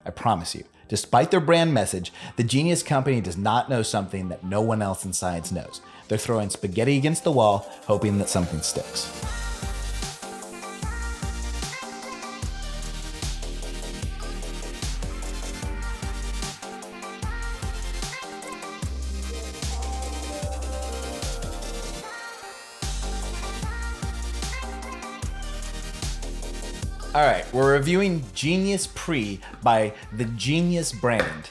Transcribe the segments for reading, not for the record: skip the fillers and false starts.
I promise you. Despite their brand message, the Genius Company does not know something that no one else in science knows. They're throwing spaghetti against the wall, hoping that something sticks. All right, we're reviewing Genius Pre by the Genius brand.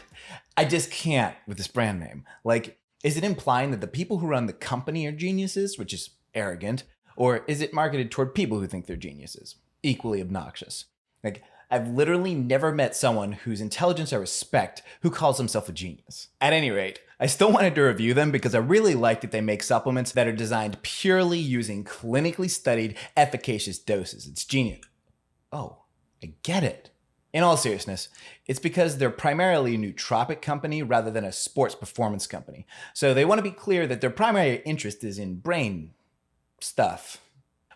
I just can't with this brand name. Like, is it implying that the people who run the company are geniuses, which is arrogant, or is it marketed toward people who think they're geniuses? Equally obnoxious. Like, I've literally never met someone whose intelligence I respect who calls himself a genius. At any rate, I still wanted to review them because I really like that they make supplements that are designed purely using clinically studied, efficacious doses. It's genius. Oh, I get it. In all seriousness, it's because they're primarily a nootropic company rather than a sports performance company. So they want to be clear that their primary interest is in brain stuff.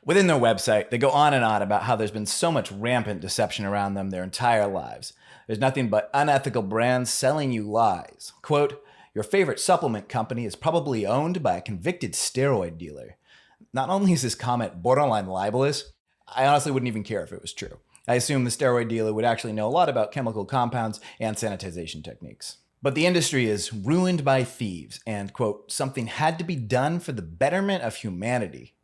Within their website, they go on and on about how there's been so much rampant deception around them their entire lives. There's nothing but unethical brands selling you lies. Quote, your favorite supplement company is probably owned by a convicted steroid dealer. Not only is this comment borderline libelous, I honestly wouldn't even care if it was true. I assume the steroid dealer would actually know a lot about chemical compounds and sanitization techniques. But the industry is ruined by thieves and, quote, something had to be done for the betterment of humanity.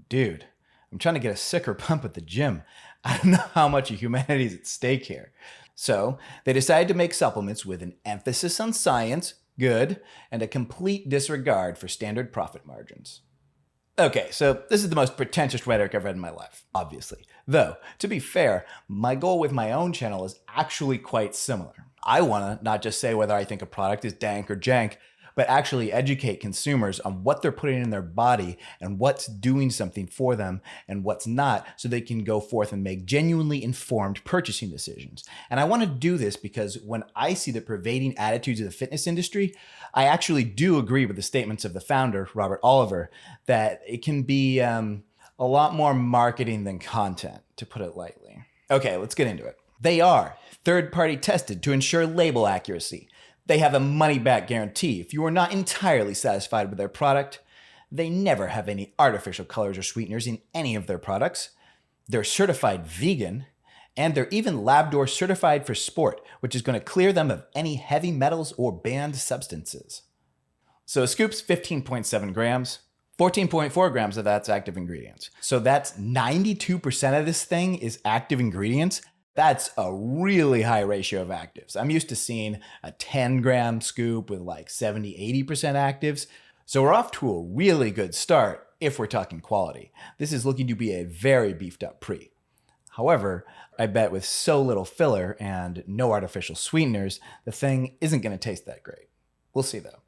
Dude, I'm trying to get a sicker pump at the gym. I don't know how much of humanity is at stake here. So they decided to make supplements with an emphasis on science, good, and a complete disregard for standard profit margins. Okay, so this is the most pretentious rhetoric I've read in my life, obviously. Though, to be fair, my goal with my own channel is actually quite similar. I want to not just say whether I think a product is dank or jank, but actually educate consumers on what they're putting in their body and what's doing something for them and what's not, so they can go forth and make genuinely informed purchasing decisions. And I want to do this because when I see the pervading attitudes of the fitness industry, I actually do agree with the statements of the founder, Robert Oliver, that it can be a lot more marketing than content, to put it lightly. Okay, let's get into it. They are third-party tested to ensure label accuracy. They have a money-back guarantee. If you are not entirely satisfied with their product, they never have any artificial colors or sweeteners in any of their products. They're certified vegan, and they're even Labdoor certified for sport, which is going to clear them of any heavy metals or banned substances. So a scoop's 15.7 grams. 14.4 grams of that's active ingredients. So that's 92% of this thing is active ingredients. That's a really high ratio of actives. I'm used to seeing a 10-gram scoop with like 70-80% actives. So we're off to a really good start if we're talking quality. This is looking to be a very beefed up pre. However, I bet with so little filler and no artificial sweeteners, the thing isn't going to taste that great. We'll see though.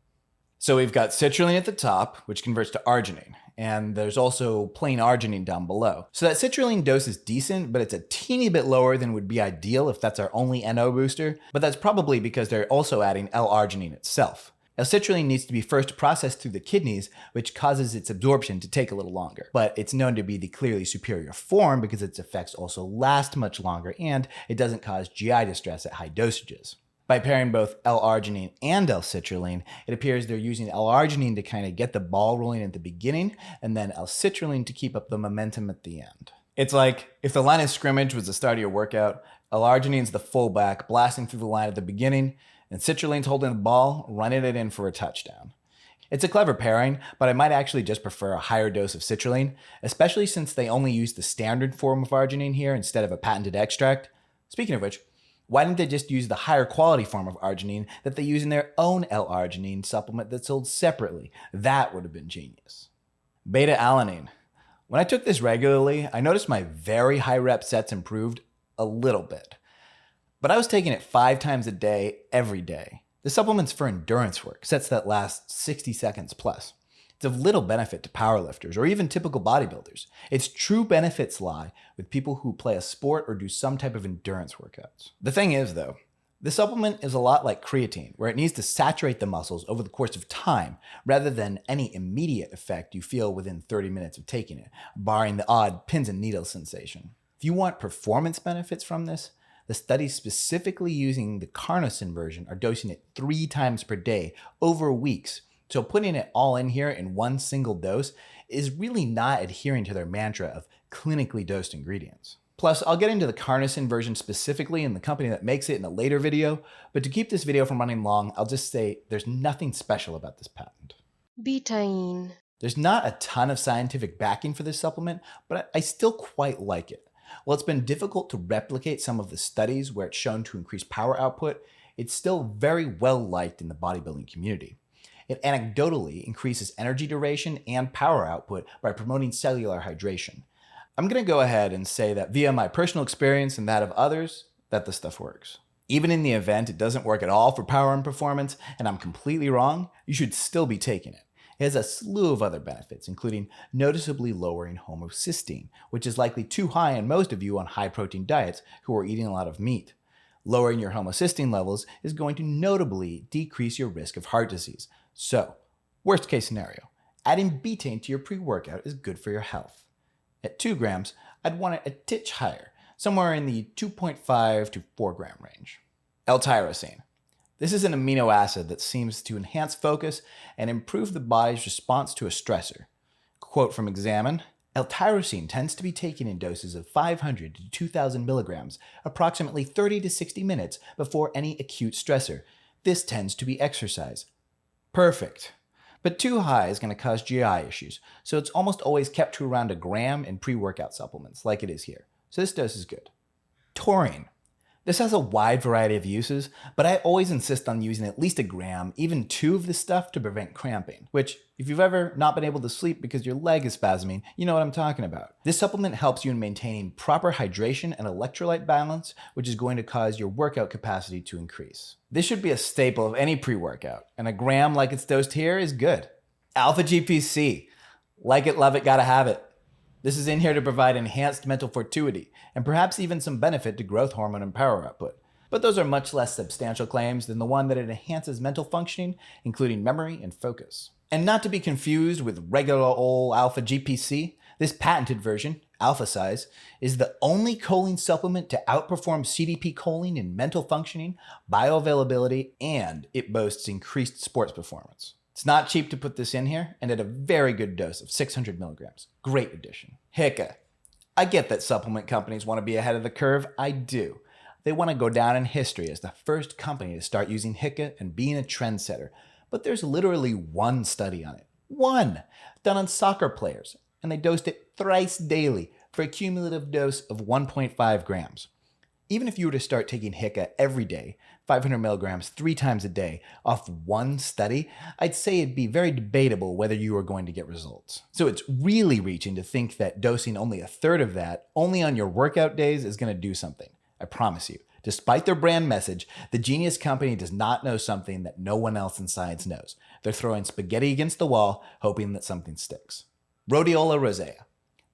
So we've got citrulline at the top, which converts to arginine, and there's also plain arginine down below. So that citrulline dose is decent, but it's a teeny bit lower than would be ideal if that's our only NO booster, but that's probably because they're also adding L-arginine itself. L-citrulline needs to be first processed through the kidneys, which causes its absorption to take a little longer, but it's known to be the clearly superior form because its effects also last much longer and it doesn't cause GI distress at high dosages. By pairing both L-arginine and L-citrulline, it appears they're using L-arginine to kind of get the ball rolling at the beginning, and then L-citrulline to keep up the momentum at the end. It's like if the line of scrimmage was the start of your workout, L-arginine's the fullback blasting through the line at the beginning, and citrulline's holding the ball, running it in for a touchdown. It's a clever pairing, but I might actually just prefer a higher dose of citrulline, especially since they only use the standard form of arginine here instead of a patented extract. Speaking of which, why didn't they just use the higher quality form of arginine that they use in their own L-arginine supplement that's sold separately? That would have been genius. Beta-alanine. When I took this regularly, I noticed my very high rep sets improved a little bit. But I was taking it 5 times a day, every day. The supplement's for endurance work, sets that last 60 seconds plus. It's of little benefit to powerlifters or even typical bodybuilders. Its true benefits lie with people who play a sport or do some type of endurance workouts. The thing is though, the supplement is a lot like creatine, where it needs to saturate the muscles over the course of time rather than any immediate effect you feel within 30 minutes of taking it, barring the odd pins and needles sensation. If you want performance benefits from this, The studies specifically using the carnosine version are dosing it 3 times per day over weeks. So putting it all in here in one single dose is really not adhering to their mantra of clinically dosed ingredients. Plus, I'll get into the carnosine version specifically and the company that makes it in a later video, but to keep this video from running long, I'll just say there's nothing special about this patent. Betaine. There's not a ton of scientific backing for this supplement, but I still quite like it. While it's been difficult to replicate some of the studies where it's shown to increase power output, it's still very well liked in the bodybuilding community. It anecdotally increases energy duration and power output by promoting cellular hydration. I'm going to go ahead and say that via my personal experience and that of others, that the stuff works. Even in the event it doesn't work at all for power and performance, and I'm completely wrong, you should still be taking it. It has a slew of other benefits, including noticeably lowering homocysteine, which is likely too high in most of you on high-protein diets who are eating a lot of meat. Lowering your homocysteine levels is going to notably decrease your risk of heart disease. So, worst case scenario, adding betaine to your pre-workout is good for your health. At 2 grams, I'd want it a titch higher, somewhere in the 2.5 to 4 gram range. L-tyrosine. This is an amino acid that seems to enhance focus and improve the body's response to a stressor. Quote from Examine, L-tyrosine tends to be taken in doses of 500 to 2,000 milligrams, approximately 30 to 60 minutes before any acute stressor. This tends to be exercise. Perfect. But too high is going to cause GI issues, so it's almost always kept to around a gram in pre-workout supplements, like it is here. So this dose is good. Taurine. This has a wide variety of uses, but I always insist on using at least a gram, even 2 of this stuff to prevent cramping, which, if you've ever not been able to sleep because your leg is spasming, you know what I'm talking about. This supplement helps you in maintaining proper hydration and electrolyte balance, which is going to cause your workout capacity to increase. This should be a staple of any pre-workout, and a gram like it's dosed here is good. Alpha GPC. Like it, love it, gotta have it. This is in here to provide enhanced mental fortuity, and perhaps even some benefit to growth hormone and power output. But those are much less substantial claims than the one that it enhances mental functioning, including memory and focus. And not to be confused with regular old alpha GPC, this patented version, alpha size, is the only choline supplement to outperform CDP choline in mental functioning, bioavailability, and it boasts increased sports performance. It's not cheap to put this in here, and at a very good dose of 600 milligrams. Great addition. HICA. I get that supplement companies want to be ahead of the curve. I do. They want to go down in history as the first company to start using HICA and being a trendsetter. But there's literally one study on it. One! Done on soccer players. And they dosed it thrice daily for a cumulative dose of 1.5 grams. Even if you were to start taking HICA every day, 500 milligrams 3 times a day, off one study, I'd say it'd be very debatable whether you are going to get results. So it's really reaching to think that dosing only a third of that, only on your workout days, is going to do something. I promise you. Despite their brand message, the Genius Company does not know something that no one else in science knows. They're throwing spaghetti against the wall, hoping that something sticks. Rhodiola rosea.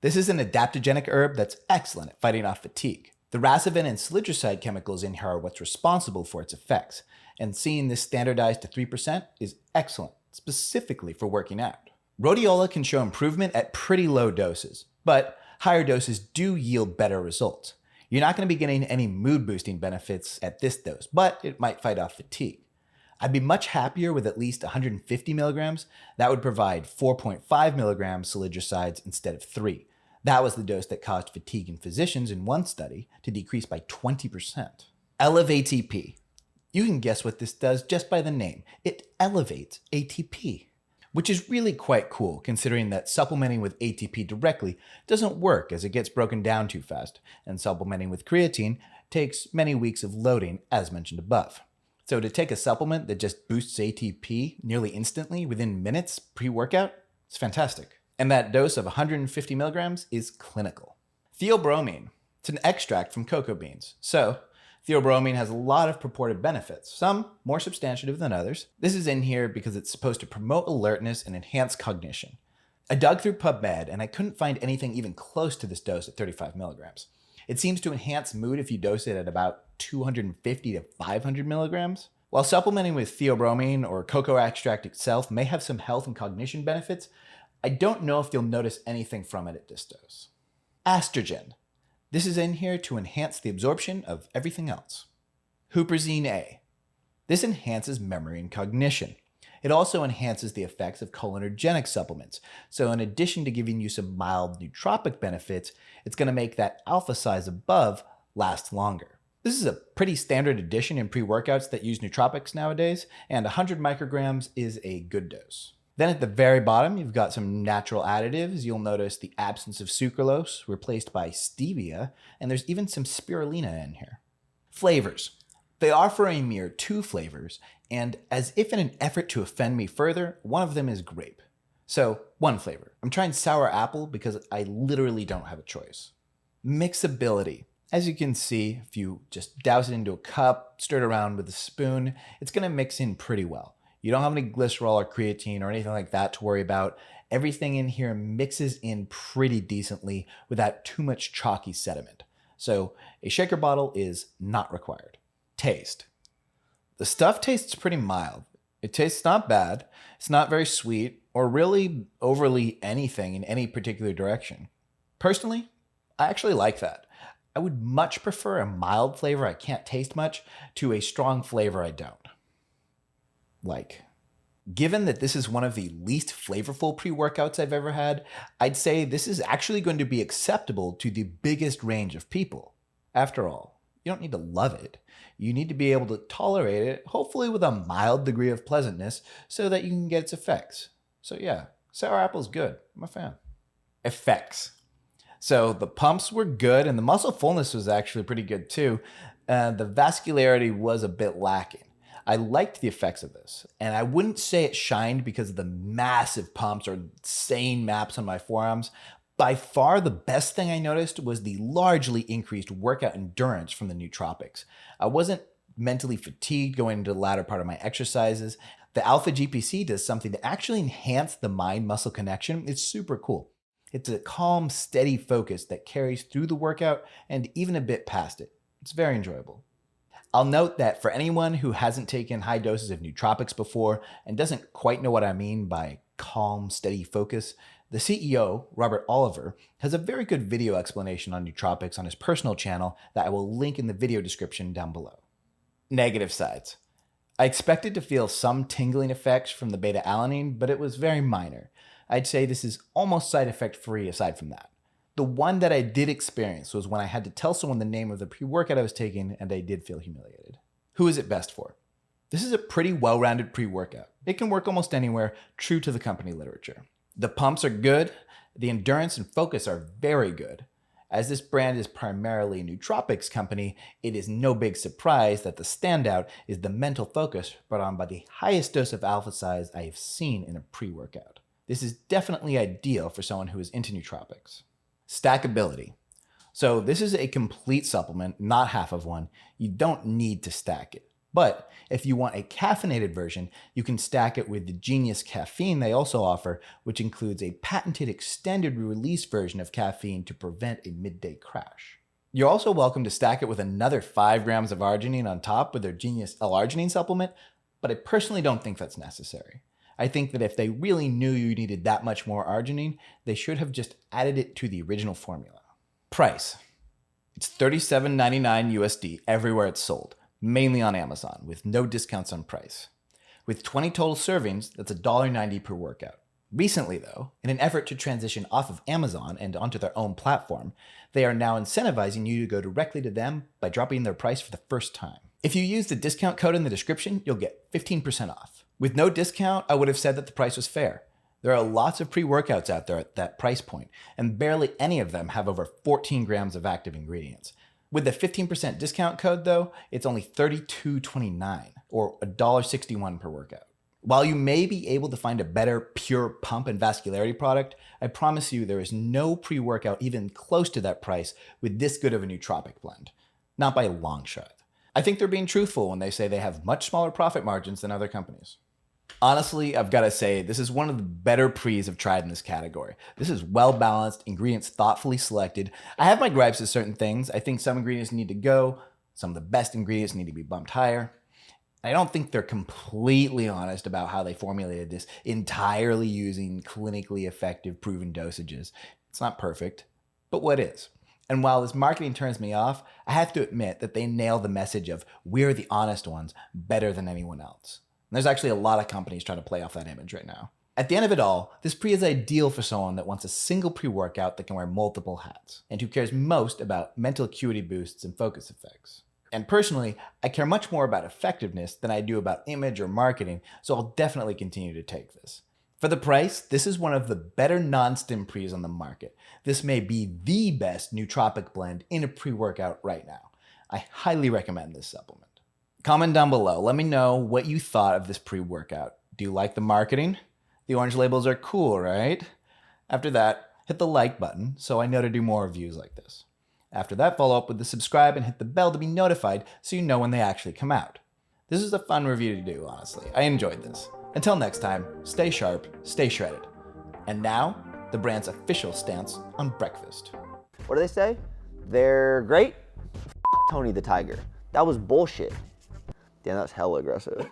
This is an adaptogenic herb that's excellent at fighting off fatigue. The racivin and salicylic chemicals in here are what's responsible for its effects, and seeing this standardized to 3% is excellent, specifically for working out. Rhodiola can show improvement at pretty low doses, but higher doses do yield better results. You're not going to be getting any mood-boosting benefits at this dose, but it might fight off fatigue. I'd be much happier with at least 150 milligrams. That would provide 4.5 milligrams salicylics instead of 3. That was the dose that caused fatigue in physicians in one study to decrease by 20%. Elevate ATP. You can guess what this does just by the name. It elevates ATP, which is really quite cool considering that supplementing with ATP directly doesn't work as it gets broken down too fast, and supplementing with creatine takes many weeks of loading as mentioned above. So to take a supplement that just boosts ATP nearly instantly within minutes pre-workout, it's fantastic. And that dose of 150 milligrams is clinical. Theobromine. It's an extract from cocoa beans. So, theobromine has a lot of purported benefits, some more substantive than others. This is in here because it's supposed to promote alertness and enhance cognition. I dug through PubMed and I couldn't find anything even close to this dose at 35 milligrams. It seems to enhance mood if you dose it at about 250 to 500 milligrams. While supplementing with theobromine or cocoa extract itself may have some health and cognition benefits, I don't know if you'll notice anything from it at this dose. Estrogen. This is in here to enhance the absorption of everything else. Huperzine A. This enhances memory and cognition. It also enhances the effects of cholinergic supplements. So in addition to giving you some mild nootropic benefits, it's going to make that alpha size above last longer. This is a pretty standard addition in pre-workouts that use nootropics nowadays, and 100 micrograms is a good dose. Then at the very bottom, you've got some natural additives. You'll notice the absence of sucralose replaced by stevia, and there's even some spirulina in here. Flavors. They offer a mere 2 flavors, and as if in an effort to offend me further, one of them is grape. So, 1 flavor. I'm trying sour apple because I literally don't have a choice. Mixability. As you can see, if you just douse it into a cup, stir it around with a spoon, it's going to mix in pretty well. You don't have any glycerol or creatine or anything like that to worry about. Everything in here mixes in pretty decently without too much chalky sediment. So, a shaker bottle is not required. Taste. The stuff tastes pretty mild. It tastes not bad. It's not very sweet or really overly anything in any particular direction. Personally, I actually like that. I would much prefer a mild flavor I can't taste much to a strong flavor I don't like. Given that this is one of the least flavorful pre-workouts I've ever had, I'd say this is actually going to be acceptable to the biggest range of people. After all, you don't need to love it. You need to be able to tolerate it, hopefully with a mild degree of pleasantness, so that you can get its effects. So yeah, sour apple's good. I'm a fan. Effects. So the pumps were good, and the muscle fullness was actually pretty good too. The vascularity was a bit lacking. I liked the effects of this, and I wouldn't say it shined because of the massive pumps or insane maps on my forearms. By far, the best thing I noticed was the largely increased workout endurance from the nootropics. I wasn't mentally fatigued going into the latter part of my exercises. The alpha GPC does something to actually enhance the mind-muscle connection. It's super cool. It's a calm, steady focus that carries through the workout and even a bit past it. It's very enjoyable. I'll note that for anyone who hasn't taken high doses of nootropics before and doesn't quite know what I mean by calm, steady focus, the CEO, Robert Oliver, has a very good video explanation on nootropics on his personal channel that I will link in the video description down below. Negative sides. I expected to feel some tingling effects from the beta-alanine, but it was very minor. I'd say this is almost side effect free aside from that. The one that I did experience was when I had to tell someone the name of the pre-workout I was taking, and I did feel humiliated. Who is it best for? This is a pretty well-rounded pre-workout. It can work almost anywhere, true to the company literature. The pumps are good, the endurance and focus are very good. As this brand is primarily a nootropics company, it is no big surprise that the standout is the mental focus brought on by the highest dose of alpha size I have seen in a pre-workout. This is definitely ideal for someone who is into nootropics. Stackability. So this is a complete supplement, not half of one. You don't need to stack it. But if you want a caffeinated version, you can stack it with the Genius caffeine they also offer, which includes a patented extended release version of caffeine to prevent a midday crash. You're also welcome to stack it with another 5 grams of arginine on top with their Genius L-arginine supplement, but I personally don't think that's necessary. I think that if they really knew you needed that much more arginine, they should have just added it to the original formula. Price. It's $37.99 USD everywhere it's sold, mainly on Amazon, with no discounts on price. With 20 total servings, that's $1.90 per workout. Recently, though, in an effort to transition off of Amazon and onto their own platform, they are now incentivizing you to go directly to them by dropping their price for the first time. If you use the discount code in the description, you'll get 15% off. With no discount, I would have said that the price was fair. There are lots of pre-workouts out there at that price point, and barely any of them have over 14 grams of active ingredients. With the 15% discount code, though, it's only $32.29 or $1.61 per workout. While you may be able to find a better pure pump and vascularity product, I promise you there is no pre-workout even close to that price with this good of a nootropic blend. Not by a long shot. I think they're being truthful when they say they have much smaller profit margins than other companies. Honestly, I've got to say, this is one of the better pre's I've tried in this category. This is well-balanced, ingredients thoughtfully selected. I have my gripes with certain things. I think some ingredients need to go. Some of the best ingredients need to be bumped higher. I don't think they're completely honest about how they formulated this entirely using clinically effective proven dosages. It's not perfect, but what is? And while this marketing turns me off, I have to admit that they nail the message of we're the honest ones better than anyone else. And there's actually a lot of companies trying to play off that image right now. At the end of it all, this pre is ideal for someone that wants a single pre-workout that can wear multiple hats, and who cares most about mental acuity boosts and focus effects. And personally, I care much more about effectiveness than I do about image or marketing, so I'll definitely continue to take this. For the price, this is one of the better non-stim pre's on the market. This may be the best nootropic blend in a pre-workout right now. I highly recommend this supplement. Comment down below, let me know what you thought of this pre-workout. Do you like the marketing? The orange labels are cool, right? After that, hit the like button so I know to do more reviews like this. After that, follow up with the subscribe and hit the bell to be notified so you know when they actually come out. This is a fun review to do, honestly. I enjoyed this. Until next time, stay sharp, stay shredded. And now, the brand's official stance on breakfast. What do they say? They're great? F Tony the Tiger. That was bullshit. Damn, that's hella aggressive.